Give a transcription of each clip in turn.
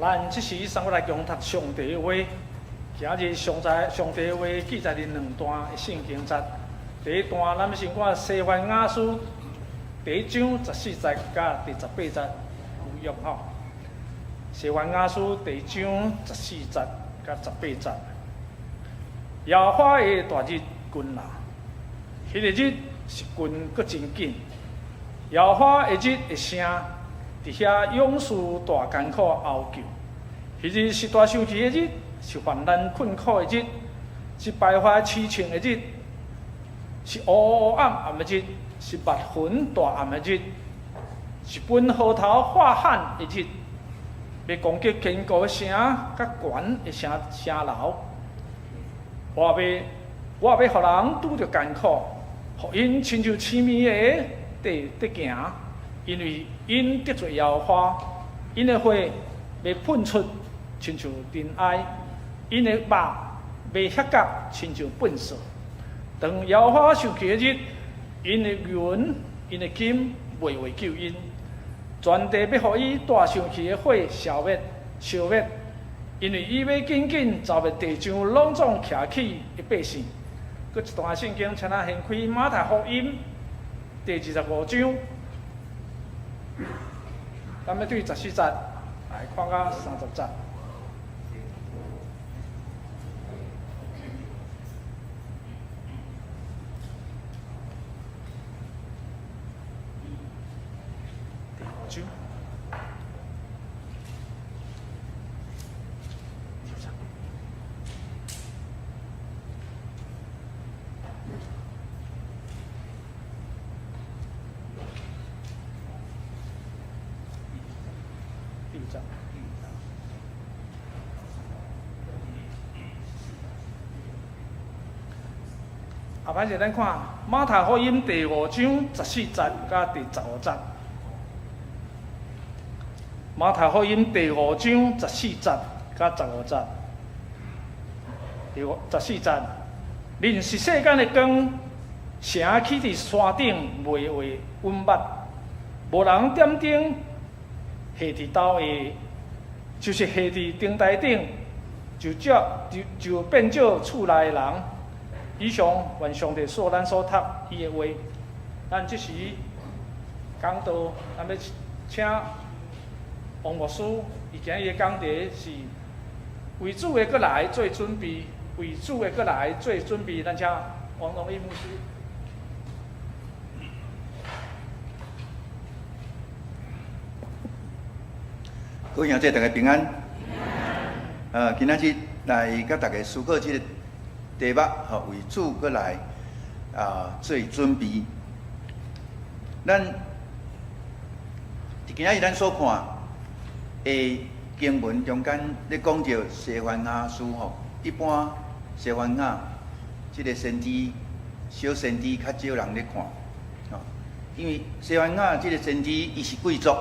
咱即时送过来共读上帝的话，今日上帝的话记载伫两段的圣经节。第一段，咱要先看西番雅书第1章14节甲第18节有用吼。西番雅书第1章14节甲18节，耶和华的大日近啦，迄个日是近阁真紧。耶和华的日的声，伫遐勇士大艰苦后救。迄日是大生气的日，是患难困苦的日，是败坏痴情的日，是乌暗的日，是密云大暗的日，是奔河头发喊的日，要攻击坚固的城，甲悬的城楼。我要互人拄着艰苦，互因亲像痴迷的得行，因为因得罪耶和华，因的血要喷出，亲像尘埃，因的肉要歇甲，亲像粪扫。当耶和华生气的日，因的云、因的金袂为救因，全地要互伊大生气的火消灭，因为伊要紧紧凿灭地上拢总徛起的百姓。搁一段圣经，请咱掀开马太福音第25章，咱要对14节来看到30节。第5章。下摆是咱看马太福音第5章14节甲第15节。马太福音第5章14节甲15节。第14节，恁是世间的光，城起伫山顶，袂为稳密，无人点灯，下伫兜下，就是下伫灯台顶，就变做厝内的人。以上愿上帝所咱所读伊的话，咱即时讲道，咱要请王牧师，伊今日的讲题是为主的过来做准备，为主的过来做准备。咱请王荣义牧师。各位兄弟，大家平安。今仔日来甲大家思考这个题目，为主过来做准备。咱今仔日咱所看的经文中间咧讲到西番雅书一般西番雅这个先知小先知较少人咧看，因为西番雅这个先知伊是贵族。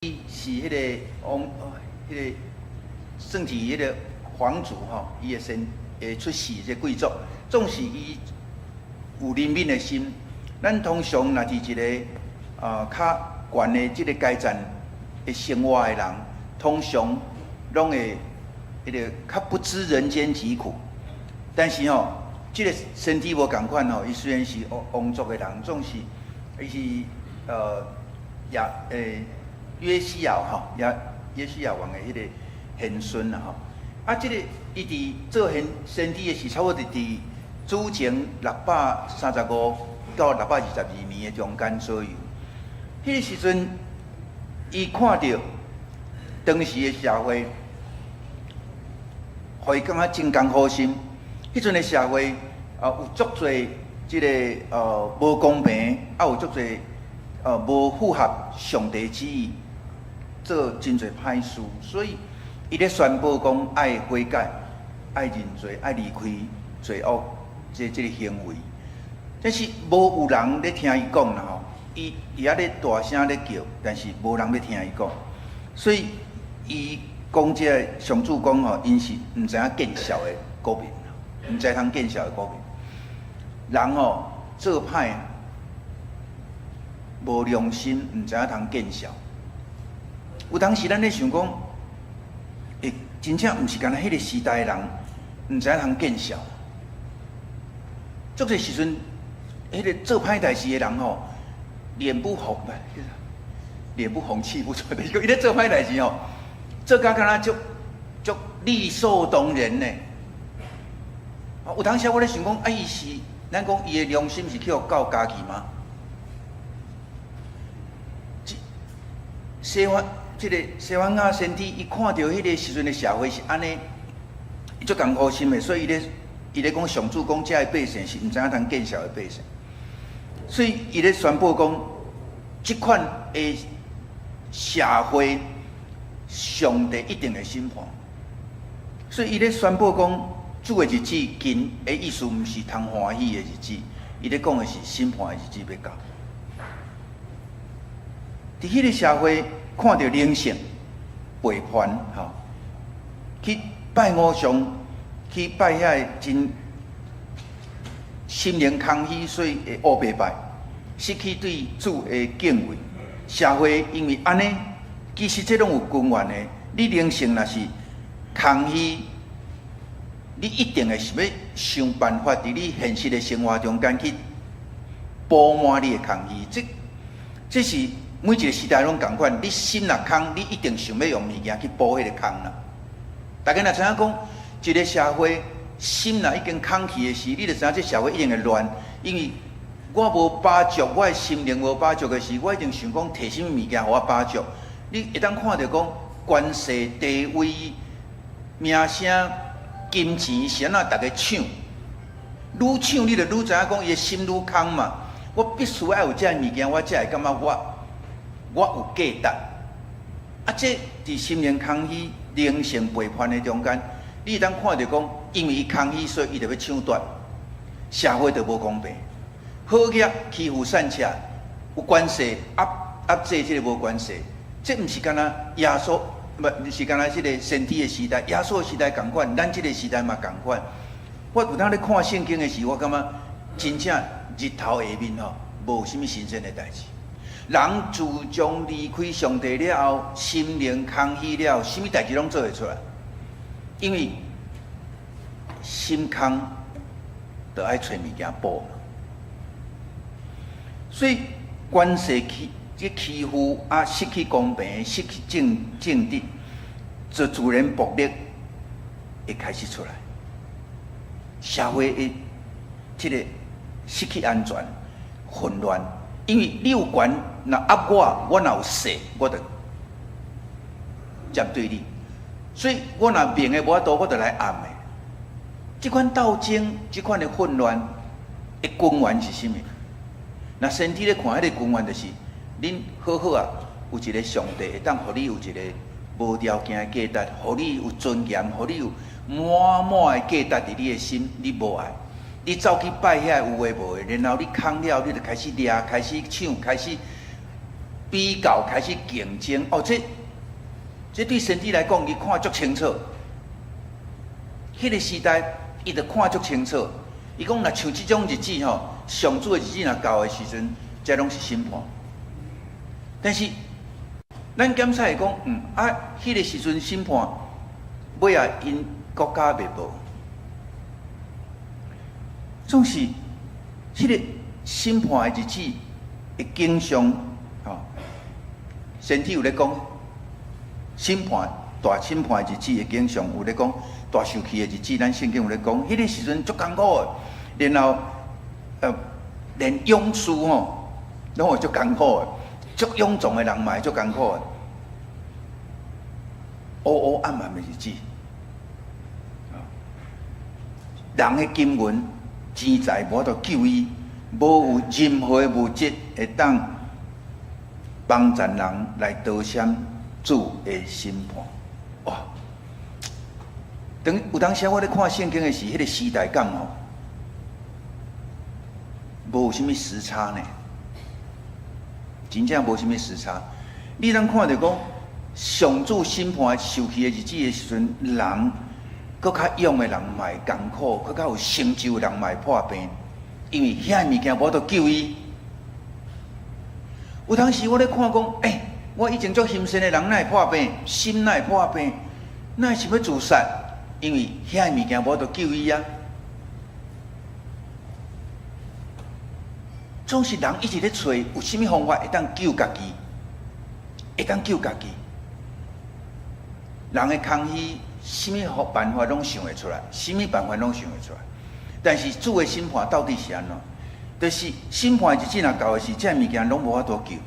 伊是迄个算是迄个皇族伊会出世这贵族，总是伊有人民的心。咱通常若是一个较悬的这个阶层的生活的人，通常拢会迄个较不知人间疾苦。但是这个先知无共款伊虽然是王族的人，总是伊是约西亚约西亚王的迄个贤孙这个伊伫做先知的是差不多伫主前635到622年的中间左右。迄个时阵，伊看到当时的社会，互伊感觉真艰苦心。迄阵的社会有足侪即个无公平，有足侪无符合上帝旨意。做真侪歹事，所以伊咧宣布讲爱悔改、爱认罪、爱离开罪恶这个行为。但是无有人咧听伊讲啦伊也咧大声咧叫，但是无人咧听伊讲。所以伊讲这个上主讲因是毋知影见笑的国民，毋知通见笑的国民。人做歹，无良心，毋知影通见笑。有当时咱咧想讲，真正毋是干那迄个时代的人，毋知影通见笑。足个时阵，迄个做歹代志的人吼，脸不红，脸不红气不喘的。伊咧做歹代志吼，做甲敢若足理所当然呢。有当时我咧想讲，伊是咱讲伊的良心是去互教家己吗？西番雅先知，伊看到迄个时阵的社会是安尼，伊足艰苦心的，所以伊咧讲上主讲，遮的百姓是毋知影通见笑的百姓，所以伊咧宣布讲，即款的社会，上帝一定会审判。所以伊咧宣布讲，主的日子近的意思，毋是通欢喜的日子，伊咧讲的是审判的日子要到。伫迄个社会看到灵性背叛，吼，去拜偶像，去拜遐真心灵空虚，所以会乌白拜，失去对主的敬畏。社会因为安尼，其实这拢有根源的。你灵性若是空虚，你一定会想要想办法伫你现实的生活中间去补满你的空虚。这是每一个时代拢同款，你心若空，你一定想要用物件去补迄个空啦。大家若知影讲，一个社会心若已经空去的时，你就知影这社会一定会乱。因为我无把足，我的心灵无把足的时，我一定想讲摕什么物件互我把足。你一旦看到讲权势、地位、名声、金钱是安怎大家抢，愈抢你就愈知影讲伊的心愈空嘛。我必须要有这物件，我才会感觉我有价值。啊，这伫心灵空虚、灵性背叛的中间，你当看到讲，因为伊空虚，所以伊就要抢夺，社会就无公平。好业欺负善车，有关系压制这个无关系。这毋是干那耶稣，毋是干那这个先知的时代，耶稣的时代同款，咱这个时代嘛同款。我有当咧看圣经的时，我感觉真正日头下面吼，无什么新鲜的代志。人自从离开上帝了后，心灵空虚了，什么代志拢做会出来。因为心空，就爱找物件补。所以关系欺负啊，失去公平，失去正直，就自然暴力会开始出来。社会的这个失去安全、混乱，因为你有权，若压我若有势，我就针对你。所以我若明的无法度，我就来暗的。这款斗争，这款的混乱的根源是什么？那先知咧看迄个根源，就是恁好好啊，有一个上帝会当，互你有一个无条件的价值，互你有尊严，互你有满的价值伫你的心，你无爱，你走去拜遐有诶无诶，然后你空了，你就开始掠，开始抢，开始比较，开始竞争。哦，这对先知来讲，伊看足清楚。迄个时代，伊就看足清楚。伊讲，若像即种日子吼，上主的日子若到的时阵，这拢是审判。但是，咱检察会讲，迄个时阵审判，尾啊因国家袂无，总是迄个审判的日子会经常吼，先体有咧讲，审判大审判的日子会经常有咧讲。大受气的日子，咱圣经有咧讲，迄个时阵足艰苦的，然后连勇士吼，拢会足艰苦的，足勇壮的人嘛会足艰苦的，黑暗暗的日子，人的金银钱财无法度救伊，无有任何的物质会当帮助人来得闪主的审判，哇！有当时我咧看圣经的时，迄个时代感吼，无有啥物时差呢，真正无啥物时差。你通看到讲，上主审判受气的日子的时阵，人搁较勇的人嘛会艰苦，搁较有成就的人嘛会破病，因为遐物件无法度救伊。有当时我咧看讲，我以前做心善的人，哪会破病？心哪会破病？哪会想要自杀？因为遐物件无得救伊啊。总是人一直咧找有啥物方法会当救家己，会当救家己。人的空虚，啥物办法拢想会出来，啥物办法拢想会出来。但是主的审判到底是安怎？就是审判日子若到的是，这物件拢无法度救。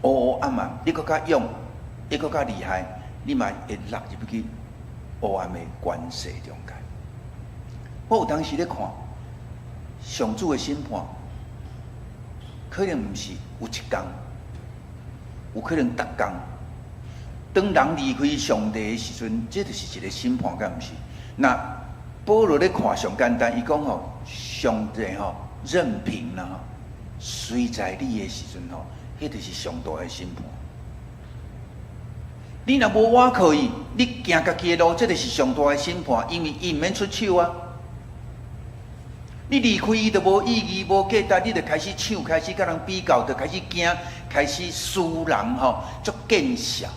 黑暗啊，你搁较勇，你搁较厉害，你嘛会落入去黑暗的关系中间。我有当时咧看上主的审判，可能毋是有一天，有可能逐天。当人离开上帝的时阵，这就是一个审判，敢毋是？那保罗咧看上简单，伊讲吼，上帝吼任凭啦，随在你的时阵吼，迄就是上大的审判。你若无倚靠伊，你行家己的路，这就是上大的审判，因为伊毋免出手啊。你离开伊就无意义、无价值，你就开始抢，开始甲人比较，就开始惊，开始输人吼，足见笑。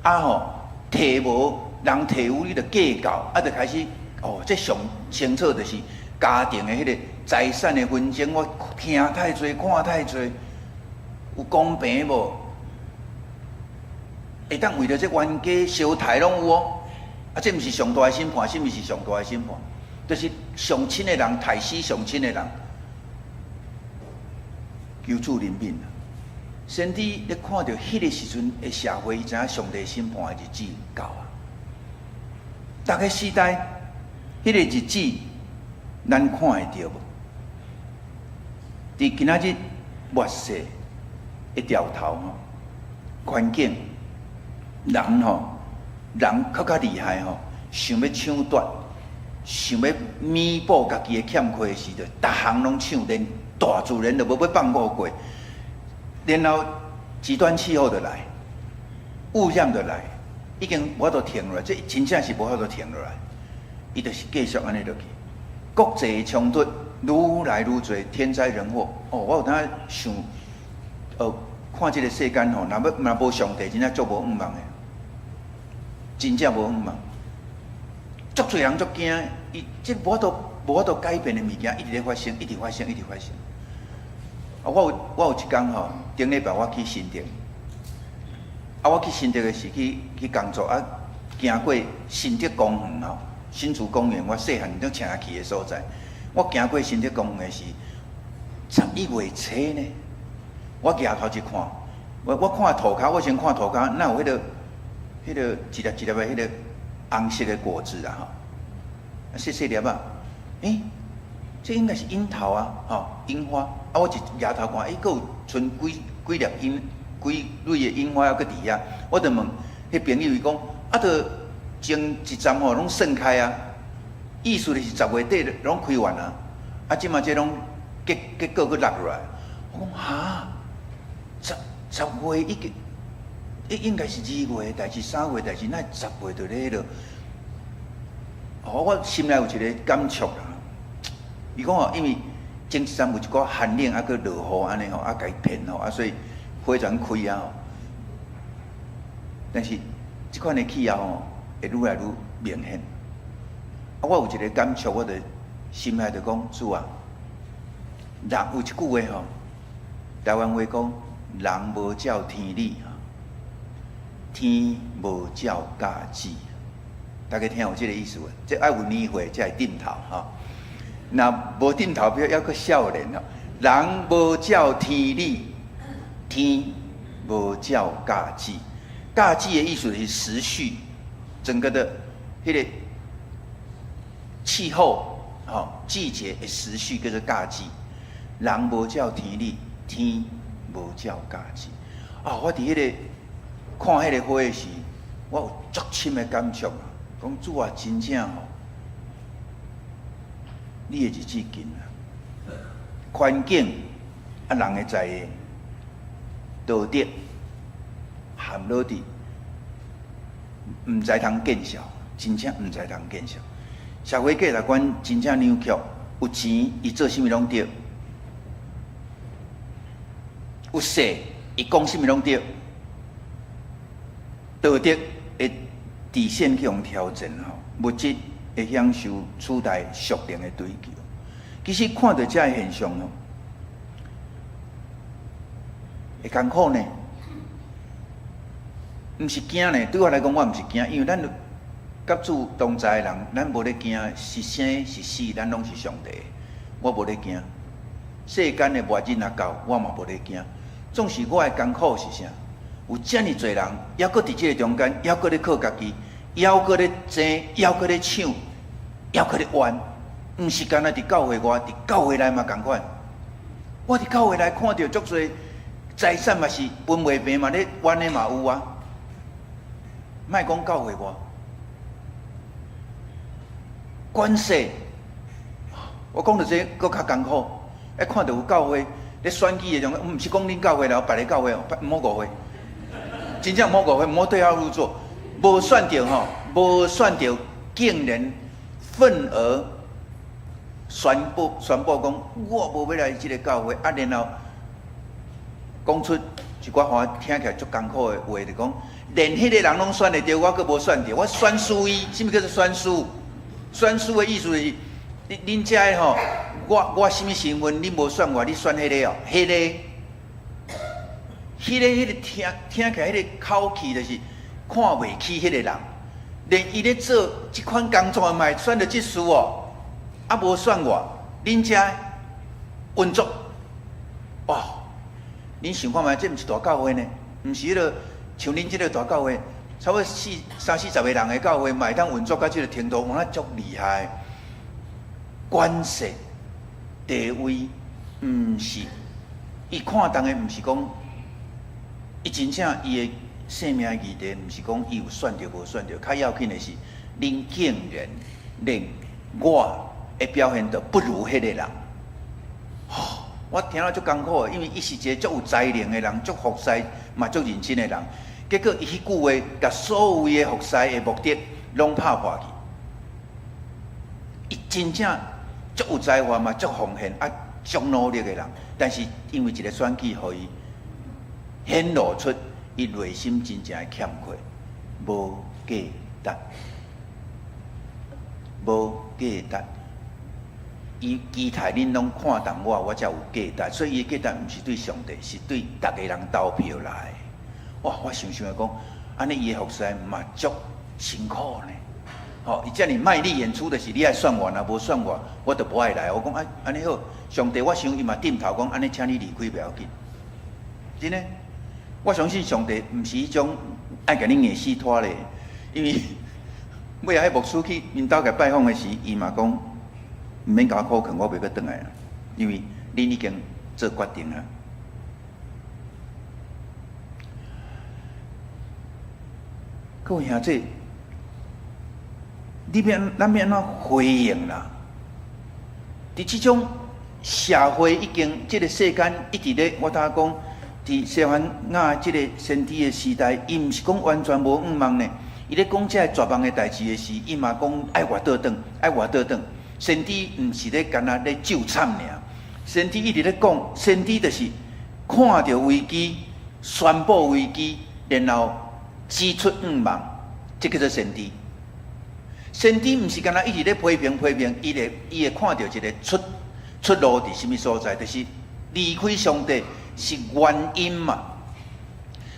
啊吼，摕无人摕有，你就计较，啊，就开始哦，这上清楚就是家庭的迄个财产的纷争，我听太多，看太多，有公平无？会当为了这冤家相杀拢有哦，啊，这毋是上大的审判，什么是上大的审判？就是上亲的人杀死上亲的人，求主怜悯啊！先知咧看到迄个时阵的社会，伊知影上帝审判的日子到啊！大概时代，迄个日子，咱看会到无？伫今仔日末世一条头吼，环境人吼，人较厉害吼，想要抢夺。想要弥补家己的欠亏时，就逐项拢抢，连大自然都无要放过过。然后极端气候就来，污染就来，已经无法度停落来，这真正是无法度停落来。伊就是继续安尼落去，国际冲突愈来愈多，天灾人祸。哦，我有当想，看这个世间吼，若无上帝，真正足无远望的，真正无远望。足侪人足惊，伊这无法度改变的物件，一直咧发生，一直发生，一直发生。啊，我有一天吼，顶礼拜我去新竹，啊，我去新竹的是去工作，啊，行过新竹公园吼，新竹公园，我细汉都请去的所在。我行过新竹公园的是11月初呢，我抬头一看，我看涂骹，我先看涂骹，哪有迄个一粒一粒的迄个。红色的果子啊，哈，细细粒啊，这应该是樱桃啊，吼，樱花。啊，我一抬头看，佫有剩几粒几蕊的樱花还佫伫遐。我就问迄朋友，伊讲，啊，就前一站吼拢盛开啊，意思就是10月底拢开完啊，啊，即马这拢结果佫落落来。我讲哈，10月已经。应该是2月，但是3月，但是那10月就咧了。哦，我心内有一个感触啦。伊讲哦，因为前一站有一个寒冷，啊，佮落雨安尼吼，啊，甲伊骗吼，啊，所以花全开啊吼。但是即款的气候吼，会愈来愈明显。啊，我有一个感触，我就心内就讲主啊，人有一句话吼，台湾话讲，人无照天理。天无照家己，大家听有这个意思无？这爱有年岁才会点头哈。那无点头，不要还佫少年哦。人无照天理，天无照家己。家己的意思是时序，整个的迄个气候季节的时序叫做家己。人无照天理，天无照家己。啊，我伫迄个。看迄个花时，我有足深的感触啊！讲主啊，真正吼，你的日子近啊，环境啊，人的在的道德含落伫，毋知通见效，真正毋知通见效。社会价值观真正扭曲，有钱伊做啥物拢对，有势伊讲什么拢对，道德的底线去用调整吼，物质会享受取代属灵的追求。其实看到这个现象吼，会艰苦呢，毋是惊呢。对我来讲，我毋是惊，因为咱甲主同在的人，咱无咧惊是生是死，咱拢是上帝的，我无咧惊。世间的末日若到，我嘛无咧惊。总是我的艰苦是啥？有遮尔侪人，还搁伫即个中间，还搁咧靠家己，还搁咧争，还搁咧抢，还搁咧冤。毋是干那伫教会外，伫教会内嘛共款。我伫教会内看到足侪财产嘛是分袂平嘛，咧冤的嘛有啊。莫讲教会外，关系，我讲到这搁较艰苦。看到有教会咧选举的种，毋是讲恁教会啦，别个教会哦，毋好误会，真正毋好误会，毋好对号入座。无选着吼，无选着，竟然愤而宣布讲，我无要来即个教会，啊，然后讲出一寡话听起来足艰苦的话，就讲连迄个人拢选得着，我阁无选着，我选输伊，什么叫做选输？选输的意思就是，恁遮的吼，我什么身份，恁无选我，你选迄个哦，迄个听起来迄个口气就是看袂起迄个人，连伊咧做即款工作嘛，选着即事哦。啊，无选我，恁遮运作，哇！恁想看觅，这毋是大教会呢？毋是迄个像恁即个大教会，差不多三四十个人的教会，嘛会当运作到即个程度，哇，足厉害！关系、地位，毋是伊看重的，毋是讲伊真正伊的性命议题，毋是讲伊有选着无选着，较要紧的是，恁竟然连我。会表现得不如迄个人，我听了足艰苦的，因为伊是一个足有才能的人，足服侍嘛足认真的人。结果伊迄句话，甲所有的服侍的目的拢拍破去。伊真正足有才华嘛，足奉献啊，足努力的人。但是因为一个选举，互伊显露出伊内心真正的欠缺，无价值，无价值。伊期待恁拢看重我，我才有价值。所以伊的价值毋是对上帝，是对逐个人投票来。哇！我想想讲，安尼伊的服侍嘛足辛苦呢。吼，伊遮尔卖力演出，就是你爱选我，若无选我，我就无爱来。我讲啊，安尼好，上帝，我想伊嘛点头讲，安尼请你离开不要紧。真诶，我相信上帝毋是迄种爱甲你硬死拖咧，因为尾仔迄牧师去因兜甲拜访的时，伊嘛讲。毋免甲我苦劝，我袂阁转来啦，因为恁已经做决定了。各位兄弟，咱要安怎回应啦？伫即种社会已经，即个世间一直咧，我当讲，伫西番雅即个先知的时代，伊毋是讲完全无仰望呢。伊咧讲这绝望的代志的时，伊嘛讲爱活倒转，爱活倒转。先知毋是咧干那咧救惨尔，先知一直咧讲，先知就是看到危机，宣布危机，然后指出仰望，这叫做先知。先知毋是干那一直咧批评，伊会看到一个出路伫什么所在，就是离开上帝是原因嘛。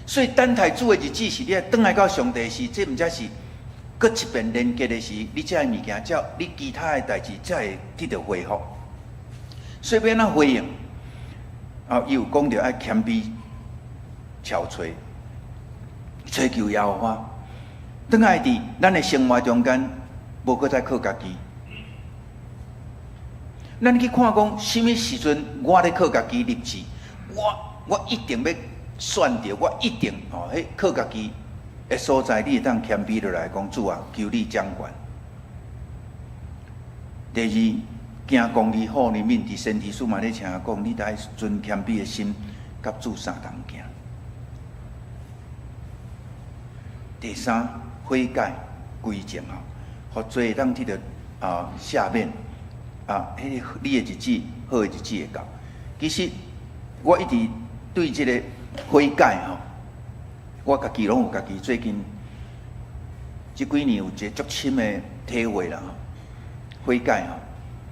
所以等待主的日子是你转来到上帝时，这毋才是。搁一遍连接的是，你这物件，才你其他的代志才会得到恢复。所以要安怎回应？伊有讲到爱谦卑、憔悴、追求耶和华，转来伫咱的生活中间，无搁再靠家己。咱去看讲，什么时阵我咧靠家己立志？我一定要选着，我一定迄靠家己。的所在，你会当谦卑落来讲，主啊，求你掌管。第二，行公义好人面，伫先知书嘛咧请讲，你得存谦卑的心，甲主相同行。第三，悔改归正啊，互做会当得到下面迄个你的日子，好的日子会到。其实我一直对这个悔改吼，我家己拢有家己最近这几年有一个足深的体会啦。悔改吼，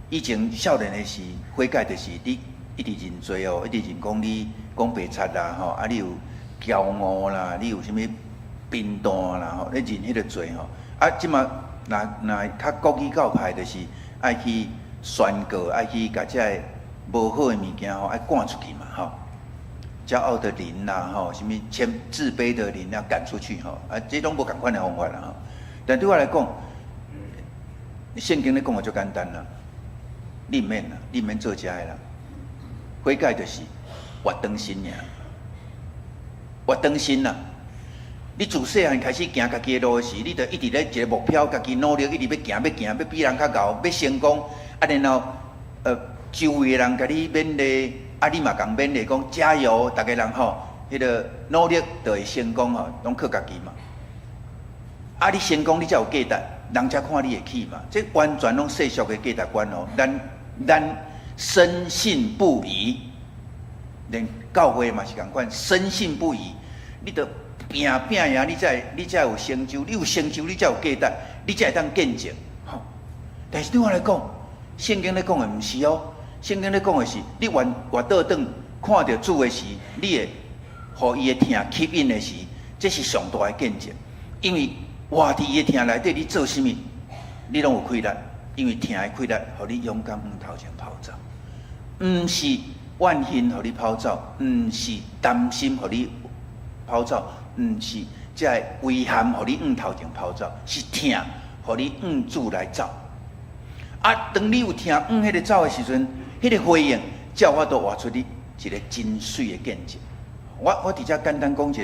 以前少年的时悔改就是你一直认罪哦，一直认讲你讲白贼啦吼，啊你有骄傲啦，你有啥物贫惰啦吼，你认迄个罪吼。啊，即马若较国语教派就是爱去宣告，爱去甲遮个无好的物件吼，爱赶出去嘛吼。骄傲的灵啦吼，什么自卑的灵要赶出去吼，啊，这拢无共款的方法啦吼。但对我来讲，圣经咧讲的就简单啦，你免啦，你免做遮个啦。悔改就是活长心尔，活长心啦。你自细汉开始行家己的路时，你就一直咧一个目标，家己努力，一直要行，要比人较高，要成功。啊，然后周围的人甲你勉励，啊，你嘛共勉励讲加油，大家人吼，迄个努力就会成功吼，拢靠家己嘛。啊，你成功，你才有价值，人才看你会起嘛。这完全拢世俗的价值观哦。咱深信不疑，连教会嘛是共款，深信不疑。你得拼呀，你才有成就，你有成就，你才有价值，你才会当见证。吼，但是对我来讲，圣经咧讲的毋是哦。圣经咧讲的是，你活倒转看到主的时，你会互伊的听吸引的时，这是上大的见证。因为活伫伊的听内底，你做啥物，你拢有快乐。因为听的快乐，互你勇敢往头前跑走，毋是万幸互你跑走，毋是担心互你跑走，毋是这危险互你往头前跑走，是听互你往主来走。啊，当你有听迄个走的时阵，迄个回应，叫我都画出你一个真水的见证。我伫遮简单讲一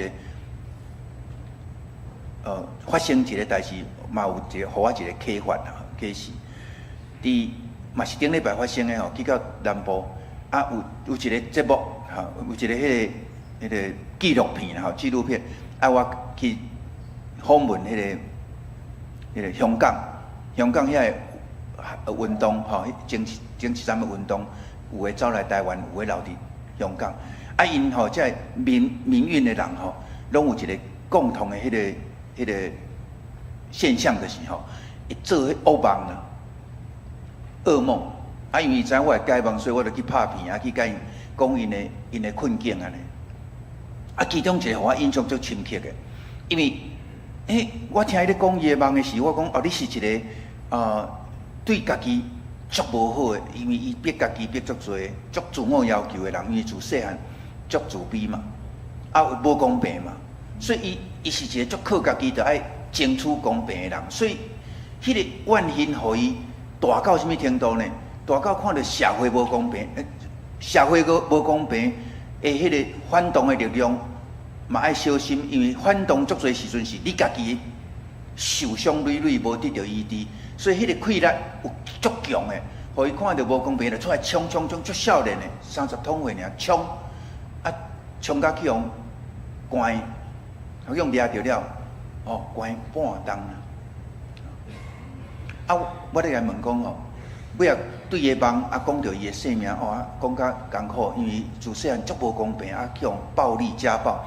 个，发生一个代志，嘛有一个，互我一个启发啦，启示。伫嘛是顶礼拜发生的吼，去到南部啊，有一个节目哈，有一个迄个纪录片吼，纪录片啊，我去访问迄个香港遐个运动吼，前一站的运动，有诶走来台湾，有诶留伫香港。啊，因吼即个民运的人吼，拢有一个共同的迄个现象，就是吼，会做迄噩梦啦。噩梦啊，因为伊知我会解梦，所以我就去拍片啊，去甲因讲因的困境安尼。啊，其中一个互我印象最深刻的，因为我听伊咧讲伊的梦的时，我讲哦，你是一个对家己足无好的，因为伊逼家己逼足多，足自我要求的人，因为自细汉足自卑嘛，啊无公平嘛，所以伊是一个足靠家己，就爱争取公平的人，所以迄个怨恨互伊。大到什么程度呢？大到看到社会无公平，社会无公平的迄个反动的力量，嘛爱小心，因为反动足侪时阵是你家己受伤累累，无得到医治，所以迄个气力有足强的，互伊看到无公平，就出来冲，足少年的30通岁尔冲，啊冲甲去用关，好用抓着了，关半冬啊。啊，我咧来问讲吼，尾仔对伊梦啊，讲到伊的性命啊，讲甲艰苦，因为自细汉足无公平啊，去用暴力家暴。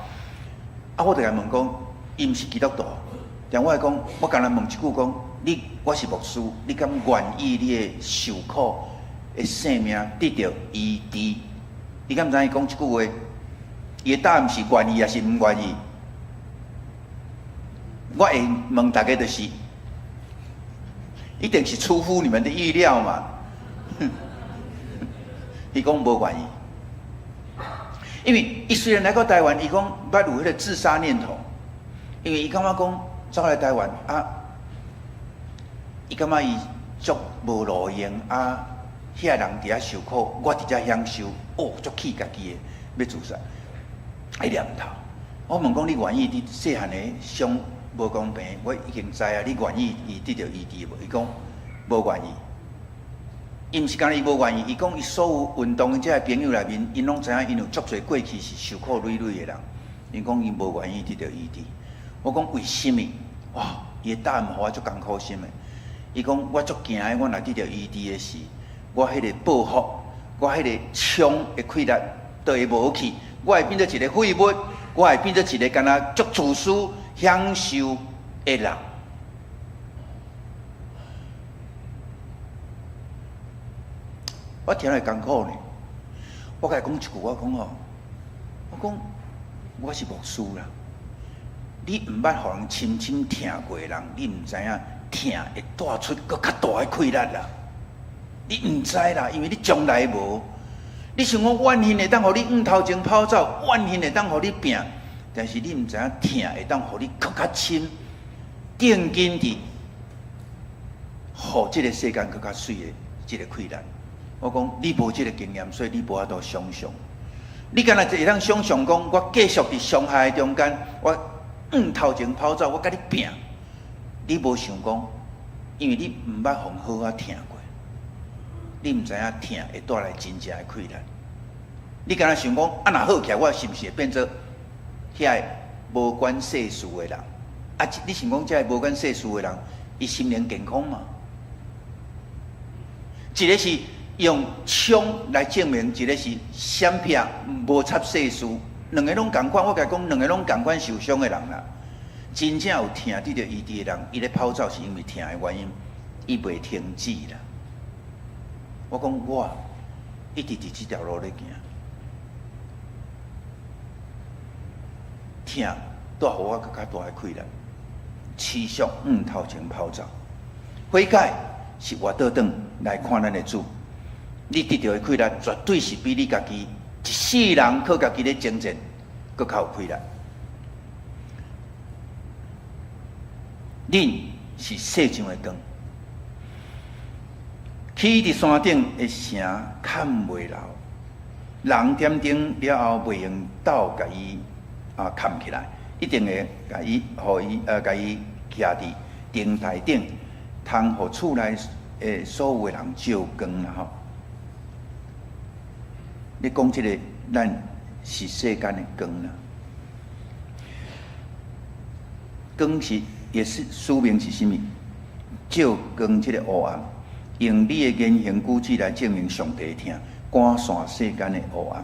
啊，我就来问讲，伊毋是基督徒，但我来讲，我刚才问一句讲，我是牧师，你敢愿意你的受苦的性命得到医治？你敢知伊讲一句话？伊的答案是愿意还是毋愿意？我会问大家就是。一定是出乎你们的意料嘛？伊讲无愿意，因为伊虽然来到台湾，伊讲捌有迄个自杀念头，因为伊感觉讲走来台湾啊，伊感觉伊足无路用啊，遐人伫遐受苦，我伫遮享受，足气家己的要自杀，迄念头。我问讲你愿意？你细汉的伤？无公平，我已经知啊！你愿意伊得到医治无？伊讲无愿意，伊毋是讲伊无愿意，伊讲伊所有运动的这些朋友内面，因拢知影，因有足侪过去是受苦累累的人，因讲伊无愿意得到医治。我讲为什么？哇！伊的答案互我足艰苦心的。伊讲我足惊的，我若得到医治的时，我迄个报复，我迄个冲的气力都会无去，我会变做一个废物，我会变做一个敢若足自私、享受的人。我听来艰苦呢。我甲伊讲一句，我讲吼，我讲我是牧师啦。你毋捌互人深深疼过的人，你毋知影疼会带出搁较大的快乐啦。你毋知啦，因为你从来无。你想讲怨恨会当互你往头前跑走，怨恨会当互你拼，但是你毋知影疼会当互你搁较深，定睛伫，互即个世间搁较水的即个快乐。我讲你无即个经验，所以你无法度想象。你敢若会当想象讲，我继续伫伤害中间，我往头前跑走，我甲你拼。你无想讲，因为你毋捌互好啊疼过，你毋知影疼会带来真正的快乐。你敢若想讲，啊若好起来，我是毋是会变做遐无管世事的人？啊，你想讲这无管世事的人，伊心灵健康嘛？一个是用枪来证明，一个是闪避无插世事，两个拢同款。我甲你讲，两个拢同款受伤的人啦。真正有疼得到医治的人，伊咧跑走是因为疼的原因，伊袂停止啦。我讲我一直伫这条路咧行，疼带互我更较大的快乐，持续往头前跑走。悔改是活倒转来看咱的主。你得到的快乐，绝对是比你家己一世人靠家己咧挣钱，搁较有快乐。恁是世上的光，起伫山顶的城看袂牢，人点灯了后袂用斗甲伊看起来，一定会甲伊，互伊甲伊徛伫灯台顶，通互厝内的所有的人照光啦吼。你讲这个，咱是世间的光啦。光是也是书名是什么？照光这个黑暗，用你的言行举止来证明上帝的疼，赶散世间的黑暗。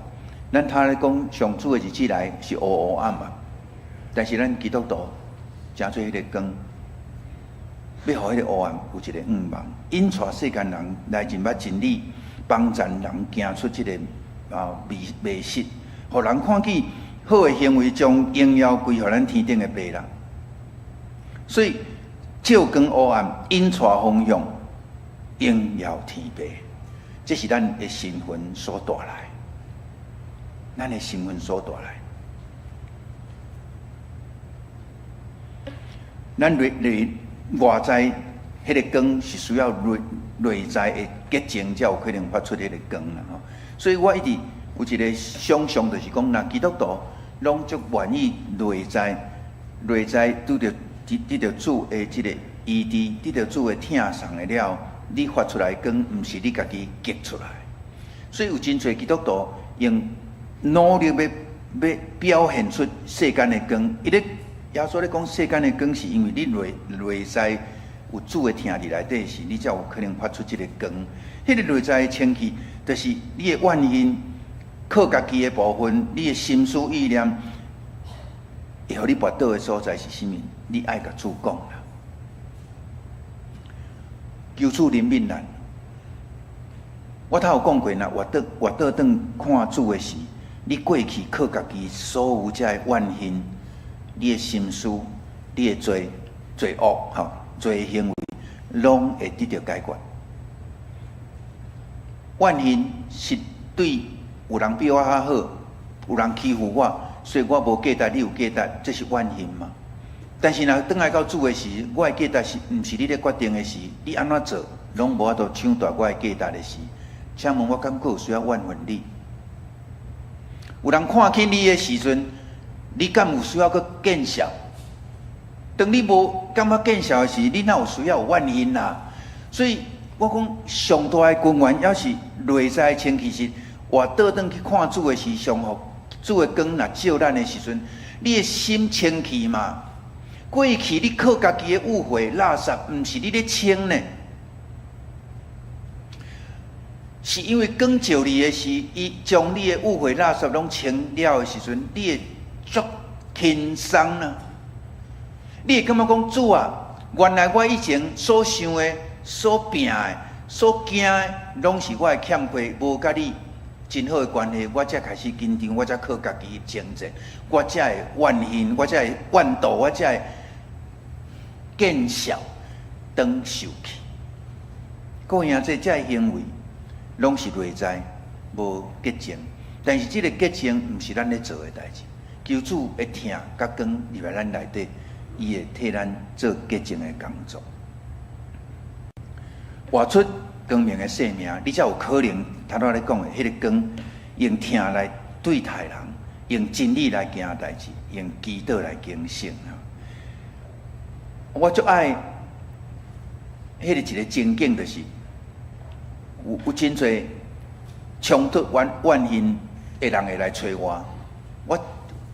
咱他咧讲上主的日子来是黑暗嘛，但是咱基督徒真做迄个光，要互迄个黑暗有一个光，引带世间人来认捌真理，帮助人行出这个。迷失，互人看见好的行为，将荣耀归互咱天顶的爸啦。所以照光黑暗，引带方向，荣耀天爸，这是咱的身份所带来。咱的身份所带来，咱外在迄个光是需要内在的洁净，才有可能发出迄个光啦吼。所以我一直有一个想象，就是讲，那基督徒拢足愿意内在拄着主的这个医治，得到主的疼送的了，你发出来光，毋是你家己激出来。所以有真侪基督徒用努力要表现出世间的光。伊咧耶稣咧讲世间的光，是因为你内在有主的疼伫内底时，你才有可能发出这个光。迄个内在的清气，就是你的怨恨，靠家己的部分，你的心思意念，会互你跋倒的所在是甚物？你爱甲主讲啦，求主怜悯咱。我头有讲过啦，活倒转看主的时，你过去靠家己所有这的怨恨，你的心思，你的罪恶罪行为，拢会得到解决。怨恨是对有人比我较好，有人欺负我，所以我无价值，你有价值，这是怨恨嘛？但是若转来到主的时，我的价值是毋是你咧决定的时？你安怎做，拢无法度抢夺我的价值的时？请问我敢还有需要怨恨你？有人看轻你的时阵，你敢有需要去见笑？当你无感觉见笑的时，你哪有需要有怨恨啊？所以我讲上大的根源，要是内在清气是活倒转去看主的时，上好主的光若照咱的时阵，你的心清气嘛。过去你靠家己的误会、垃圾，毋是你咧清呢。是因为光照你的是，伊将你的污秽垃圾拢清了的时阵，你会足轻松啊！你会感觉讲主啊，原来我以前所想的、所拼的、所惊的，拢是我的欠缺，无甲你真好的关系，我才开始紧张，我才靠家己精进，我才会怨恨，我才会怨妒，我才会见笑当受气。各位兄弟，这行为拢是内在无洁净，但是这个洁净毋是咱咧做的代志。求主会听甲光入来咱内底，伊会替咱做洁净的工作，活出光明的生命，你才有可能头仔咧讲的迄个光，用听来对待人，用真理来行代志，用祈祷来警醒。我最爱迄个一个情景，就是有真侪冲突怨恨的人会来找我。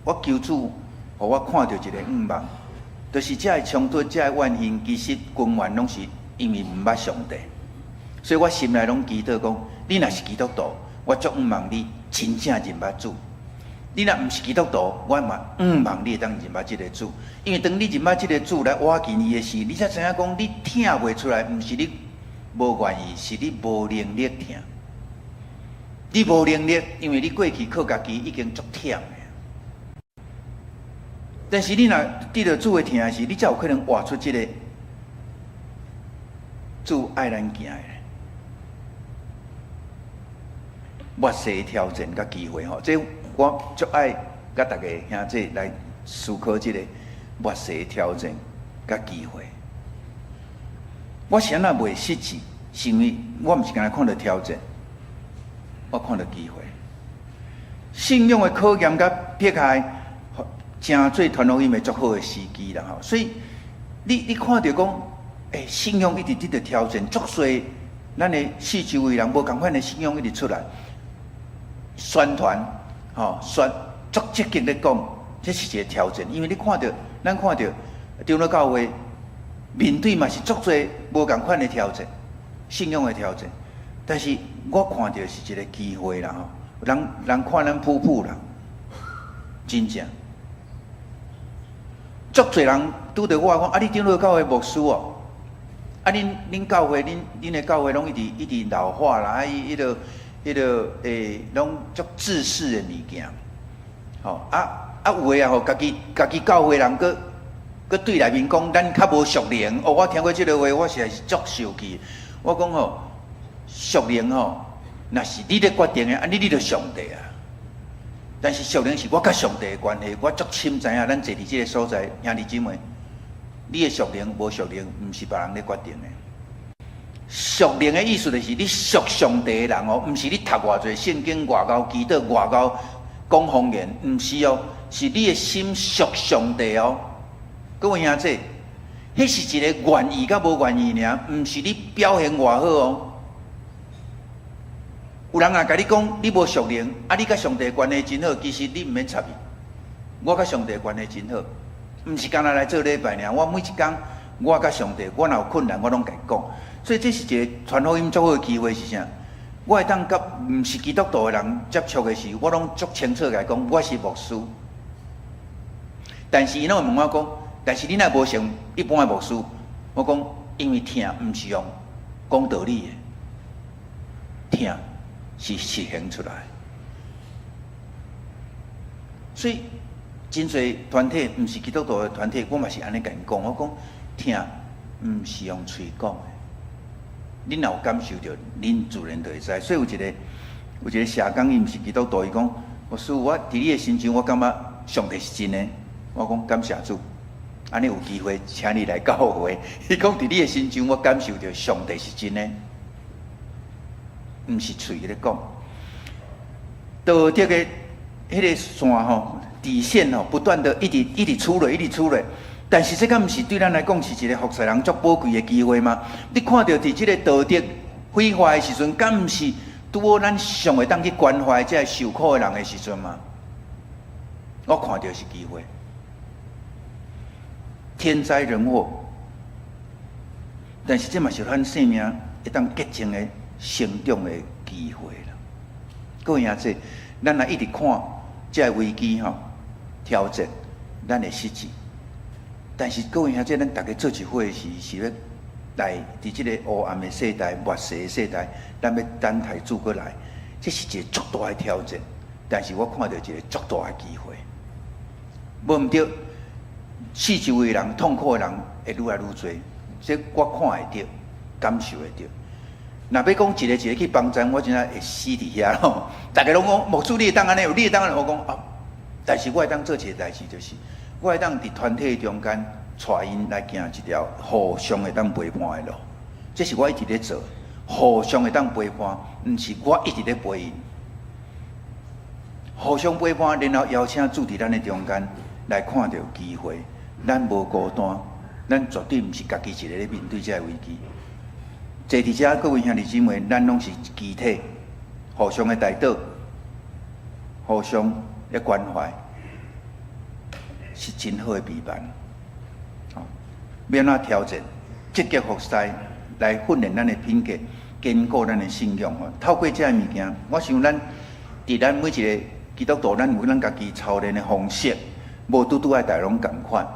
我求主，互我看到一个望，就是这个冲突、这个怨恨，其实根源拢是因为毋捌上帝。所以我心内拢祈祷讲：你若是基督徒，我足望你真正认捌主；你若毋是基督徒，我嘛望你会当认捌这个主。因为当你认捌这个主来挖紧伊的时，你才知影讲你听袂出来，毋是你无愿意，是你无能力听。你无能力，因为你过去靠家己已经足忝的。但是你若得到主的听的时，你才有可能活出这个主爱咱行的末世挑战甲机会吼。这我足爱甲大家兄弟来思考这个末世挑战甲机会。我是安那袂失志，是因为我毋是干那看到挑战，我看到机会。信仰的考验甲撇开。真做传福音的足好的时机啦吼，所以你看到讲，信仰一直得到挑战，足侪咱的四周围人无共款的信仰一直出来，宣传吼足积极咧讲，这是一个挑战，因为你看到咱看到长老教会面对嘛是足侪无共款的挑战，信仰的挑战，但是我看到是一个机会啦吼，人看咱普普啦，真正。足侪人拄着我讲，你长老教会牧师哦，恁教会恁的教会拢一直老化啦，迄个拢足自私的物件，吼有诶啊吼，家己教会人佫对内面讲，咱较无属灵哦。我听过即个话，我实在是足受气。我讲吼，属灵吼，若是你咧决定的，你就上帝啊。但是属灵是我甲上帝的关系，我足深知影，咱坐伫即个所在，兄弟姊妹，你的属灵无属灵，毋是别人咧决定的。属灵的意思就是你属上帝的人哦，毋是你读偌济圣经偌高，祈祷偌高，讲方言，毋是哦，是你的心属上帝哦。各位兄弟，迄是一个愿意甲无愿意尔，毋是你表现偌好哦。有人甲你讲你无属灵，你甲上帝关系真好，其实你毋免插伊。我甲上帝关系真好，毋是干那来做礼拜尔。我每一天，我甲上帝，我若有困难，我拢甲伊讲。所以这是一个传福音最好的机会是啥？我会当甲毋是基督徒的人接触的时，我拢足清楚甲伊讲，我是牧师。但是伊拢会问我讲，但是你若无像一般的牧师，我讲因为听毋是用讲道理的，听。是实行出来，所以真侪团体毋是基督徒的团体，我嘛是安尼甲因讲。我讲听，毋是用嘴讲的，恁若有感受到，恁自然就会知。所以有一个社工，伊毋是基督徒，伊讲，牧师，我伫你的心中，我感觉上帝是真的。我讲感谢主，安尼有机会，请你来教会。伊讲伫你的心中，我感受到上帝是真的。毋是嘴咧讲，道德的迄个线吼，底线吼，不断的一直出来。但是这个毋是对咱来讲是一个服侍人足宝贵的机会吗？你看到伫即个道德毁坏的时阵，敢毋是拄好咱上会当去关怀这受苦的人的时阵吗？我看到是机会，天灾人祸，但是这嘛是咱生命会当洁净的。成长的机会了。各位兄弟，咱若一直看这危机吼挑战，咱会失志。但是各位兄弟，咱大家做一伙是要来伫即个黑暗的世代、末世的世代，咱要等待主过来，这是一个足大的挑战。但是我看到一个足大的机会，无毋对，四周围人、痛苦的人会愈来愈多，这我看会到，感受会到。若要讲一个去帮助，我真正会死伫遐咯。大家拢讲，牧师你会当安尼，你会当安尼，我讲啊，但是我会当做一个代志，就是我会当伫团体中间带因来行一条互相会当陪伴的路。这是我一直咧做，互相会当陪伴，毋是我一直咧陪因。互相陪伴，然后邀请主伫咱的中间来看到机会，咱无孤单，咱绝对毋是家己一个咧面对这个危机。坐伫遮各位兄弟姊妹，咱拢是集体，互相的带导，互相的关怀，是真好的陪伴。要安怎挑战，积极服侍来训练咱的品格，坚固咱的信仰。透过这物件，我想咱伫咱每一个基督徒，咱有咱家己操练的方式，无拄拄爱大家拢共款。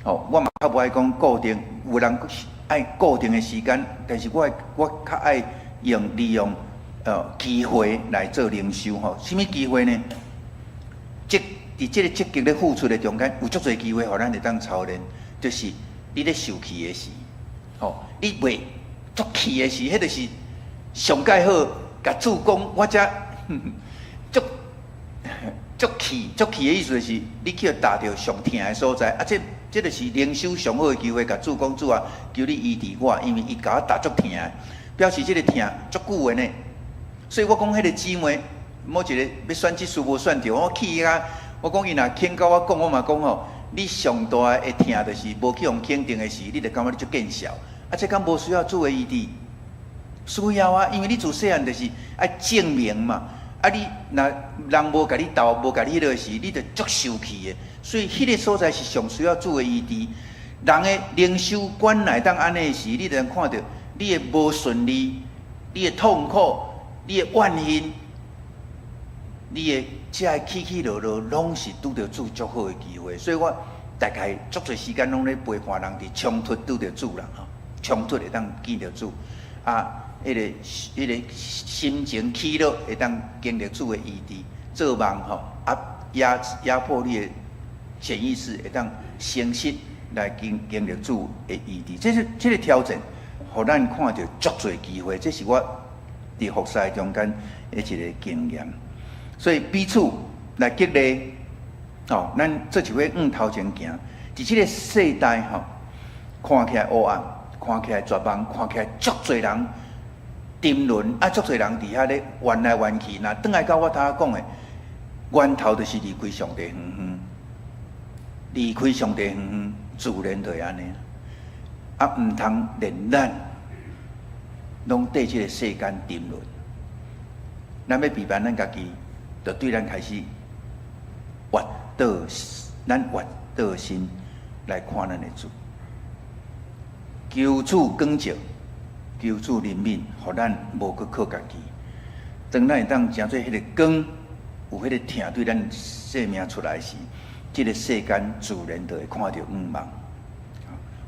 我嘛较无爱讲固定，有人爱固定的时间，但是我较爱利用机会来做灵修吼。什么机会呢？伫这个积极的付出的中间，有足侪机会，互咱会当操练，就是你咧受气的时，你袂足气的时，迄就是上介好，甲主讲，我遮足气的意思就是，你去达到上疼的所在，这就是灵修上好的机会。甲主讲，主啊，求你医治我，因为伊甲我打足疼，表示这个疼足久的呢。所以我讲，迄个姊妹，某一个要选这事无选着，我气啊！我讲伊若肯甲我讲，我嘛讲吼，你上大的疼就是无去用肯定的事，你就感觉你足见效。这敢无需要主的医治？需要啊，因为你自细汉就是爱证明嘛。你若人无甲你斗，无甲你迄落时，你就足受气的。所以迄个所在是上需要主的医治。人的灵修观内当安尼时，你就能看到你的无顺利，你的痛苦，你的怨恨，你的这起起落落，拢是拄着主足好的机会。所以我大概足侪时间拢咧陪伴人伫冲突拄着主人吼，冲突会当见着主迄个心情起落会当经历主的医治，做梦吼压迫你的潜意识会当升息来经历主的医治。这个挑战，互咱看到足侪机会，这是我伫服侍中间的一个经验。所以彼此来激励，咱做一伙头前行。伫这个世代看起来黑暗，看起来绝望，看起来足侪人沉沦，足侪人伫遐咧冤来冤去。那转来到我头下讲的，源头就是离开上帝远远，离开上帝远远，自然就会安尼。毋通连咱拢对这个世间沉沦。咱要陪伴咱家己，就对咱开始咱活道心来看咱的主，求主光照。求主怜悯，互咱无去靠家己。当咱会当诚做迄个光，有迄个疼对咱生命出来时，这个世间自然就会看到光芒。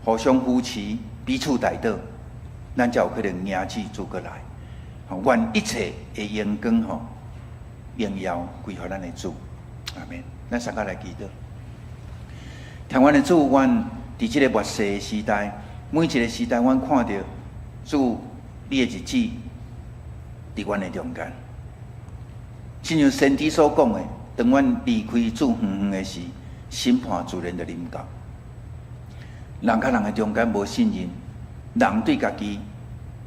互相扶持，彼此带导，咱才有可能迎起主过来。愿一切的荣光荣耀归乎咱的主。阿们。咱三个来祈祷。天阮的主，阮伫这个末世的时代，每一个时代，阮看到。主，你的日子伫阮的中间，亲像先知所讲的，当阮离开主远远的时，审判自然就临到。人甲人的中间无信任，人对家己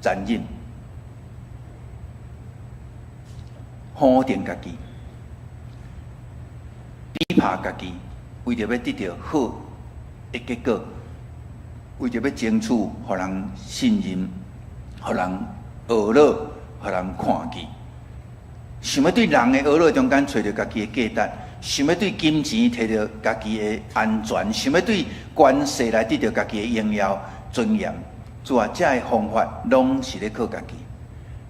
残忍，否定家己，逼迫家己，为着要得到好的结果，为着要争取互人信任。互人娱乐，互人看见，想要对人的娱乐中间找到家己的价值，想要对金钱摕到家己的安全，想要对权势来得到家己的荣耀、尊严，主啊，这个方法拢是咧靠家己。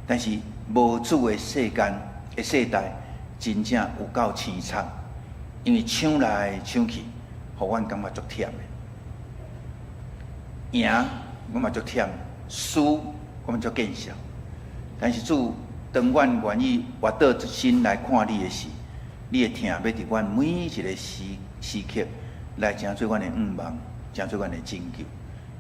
但是无主的世间的世代，真正有够凄惨，因为抢来抢去，互阮感觉足忝的。赢，我嘛足忝；输，我嘛足见笑。但是主，当阮愿意活倒一心来看你的时，你的疼要伫阮每一个时刻来成做阮的望，成做阮的拯救。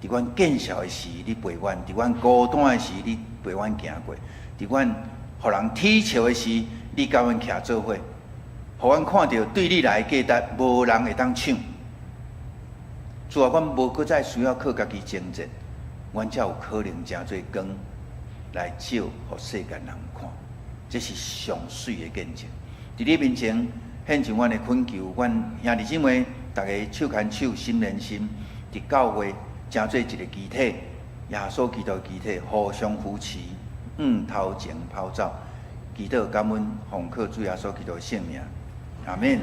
伫阮见笑的时，你陪阮；伫阮孤单的时，你陪阮行过；伫阮互人踢笑的时，你甲阮徛做伙，互阮看到对你来的价值，无人会当抢。主啊，阮无搁再需要靠家己争战，阮才有可能诚侪光来照，互世间人看。这是上水的见证。伫你面前献上阮的恳求，阮兄弟姊妹，大家手牵手，心连心，伫教会诚做一个集体，耶稣基督集体，互相扶持，头前跑走，祈祷感恩，奉靠主耶稣基督的圣名，阿门。